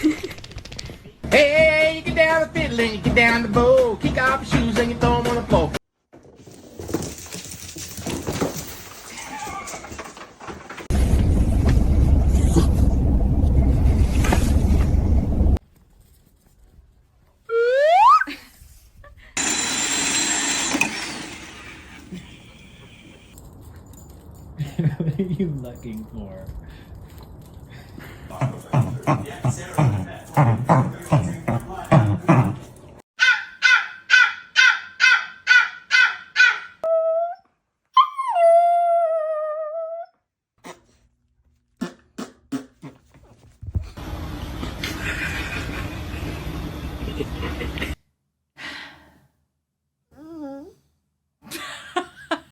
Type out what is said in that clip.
Hey, you get down the fiddle and you get down the bow. Kick off your shoes and you throw them on the floor. What are you looking for?